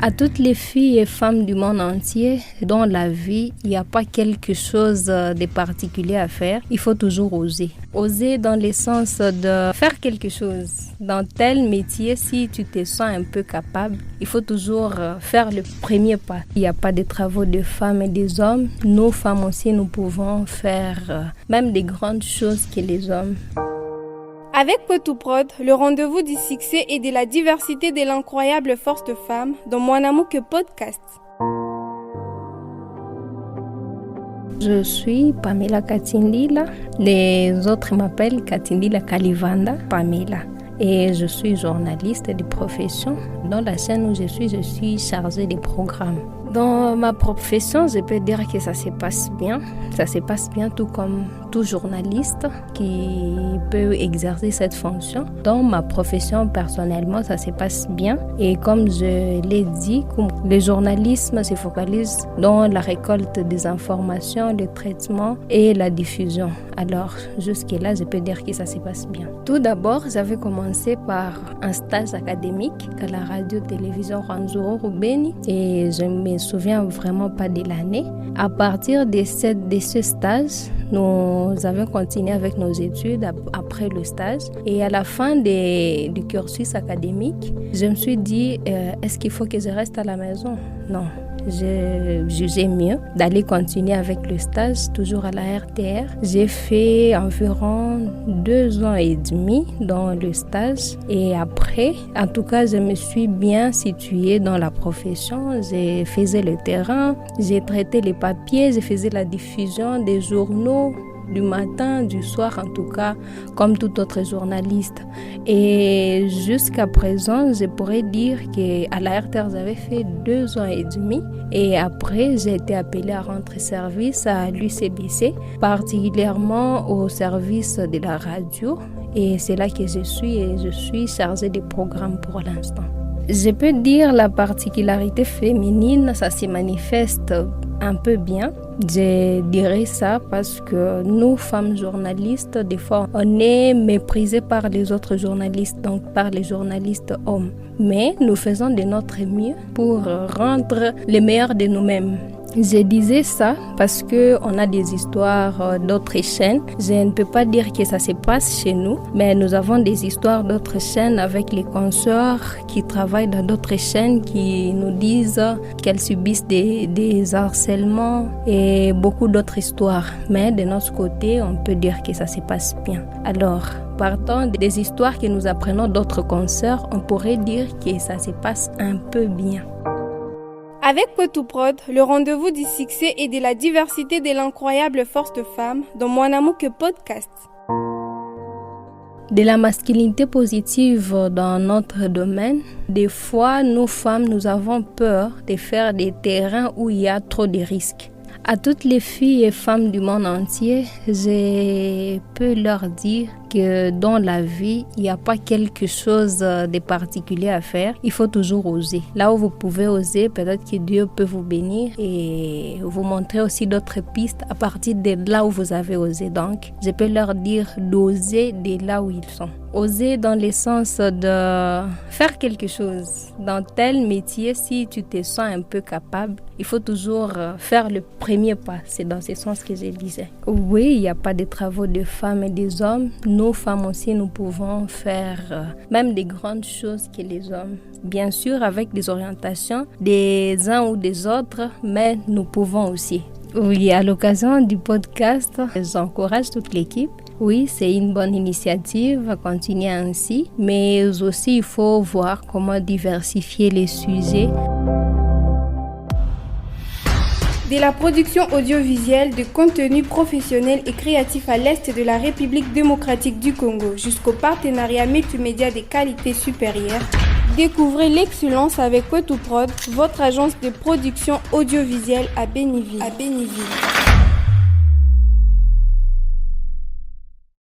À toutes les filles et femmes du monde entier, dans la vie, il n'y a pas quelque chose de particulier à faire. Il faut toujours oser. Oser dans le sens de faire quelque chose. Dans tel métier, si tu te sens un peu capable, il faut toujours faire le premier pas. Il n'y a pas de travaux de femmes et des hommes. Nous, femmes aussi, nous pouvons faire même des grandes choses que les hommes. Avec Potou-Prod, le rendez-vous du succès et de la diversité de l'incroyable force de femmes dans Mwanamouke Podcast. Je suis Pamela Katindila. Les autres m'appellent Katindila Kalivanda Pamela. Et je suis journaliste de profession. Dans la chaîne où je suis chargée des programmes. Dans ma profession, je peux dire que ça se passe bien. Ça se passe bien tout comme tout journaliste qui peut exercer cette fonction. Dans ma profession, personnellement, ça se passe bien. Et comme je l'ai dit, le journalisme se focalise dans la récolte des informations, le traitement et la diffusion. Alors, jusque-là, je peux dire que ça se passe bien. Tout d'abord, j'avais commencé par un stage académique à la radio-télévision Ranzoro Rubeni et je me souviens vraiment pas de l'année. À partir de ce stage, nous avons continué avec nos études après le stage. Et à la fin du cursus académique, je me suis dit, est-ce qu'il faut que je reste à la maison? Non. J'ai jugé mieux d'aller continuer avec le stage, toujours à la RTR. J'ai fait environ 2 ans et demi dans le stage. Et après, en tout cas, je me suis bien située dans la profession. J'ai fait le terrain, j'ai traité les papiers, j'ai fait la diffusion des journaux, du matin, du soir en tout cas, comme tout autre journaliste. Et jusqu'à présent, je pourrais dire qu'à la RTR, j'avais fait 2 ans et demi. Et après, j'ai été appelée à rendre service à l'UCBC, particulièrement au service de la radio. Et c'est là que je suis chargée des programmes pour l'instant. Je peux dire la particularité féminine, ça se manifeste un peu bien. Je dirais ça parce que nous, femmes journalistes, des fois, on est méprisés par les autres journalistes, donc par les journalistes hommes. Mais nous faisons de notre mieux pour rendre le meilleur de nous-mêmes. Je disais ça parce que on a des histoires d'autres chaînes. Je ne peux pas dire que ça se passe chez nous, mais nous avons des histoires d'autres chaînes avec les consoeurs qui travaillent dans d'autres chaînes qui nous disent qu'elles subissent des harcèlements et beaucoup d'autres histoires. Mais de notre côté, on peut dire que ça se passe bien. Alors, partant des histoires que nous apprenons d'autres consoeurs, on pourrait dire que ça se passe un peu bien. Avec Potou-Prod, le rendez-vous du succès et de la diversité de l'incroyable force de femmes dans Mwanamouke Podcast. De la masculinité positive dans notre domaine, des fois, nous femmes, nous avons peur de faire des terrains où il y a trop de risques. À toutes les filles et femmes du monde entier, je peux leur dire que dans la vie, il n'y a pas quelque chose de particulier à faire. Il faut toujours oser. Là où vous pouvez oser, peut-être que Dieu peut vous bénir et vous montrer aussi d'autres pistes à partir de là où vous avez osé. Donc, je peux leur dire d'oser de là où ils sont. Oser dans le sens de faire quelque chose. Dans tel métier, si tu te sens un peu capable, il faut toujours faire le premier pas. C'est dans ce sens que je disais. Oui, il n'y a pas de travaux de femmes et des hommes. Nous, femmes aussi, nous pouvons faire même des grandes choses que les hommes. Bien sûr, avec des orientations des uns ou des autres, mais nous pouvons aussi. Oui, à l'occasion du podcast, j'encourage toute l'équipe. Oui, c'est une bonne initiative à continuer ainsi, mais aussi il faut voir comment diversifier les sujets. De la production audiovisuelle, de contenu professionnel et créatif à l'Est de la République démocratique du Congo jusqu'au partenariat multimédia de qualité supérieure, découvrez l'excellence avec Potou-Prod, votre agence de production audiovisuelle à Béniville.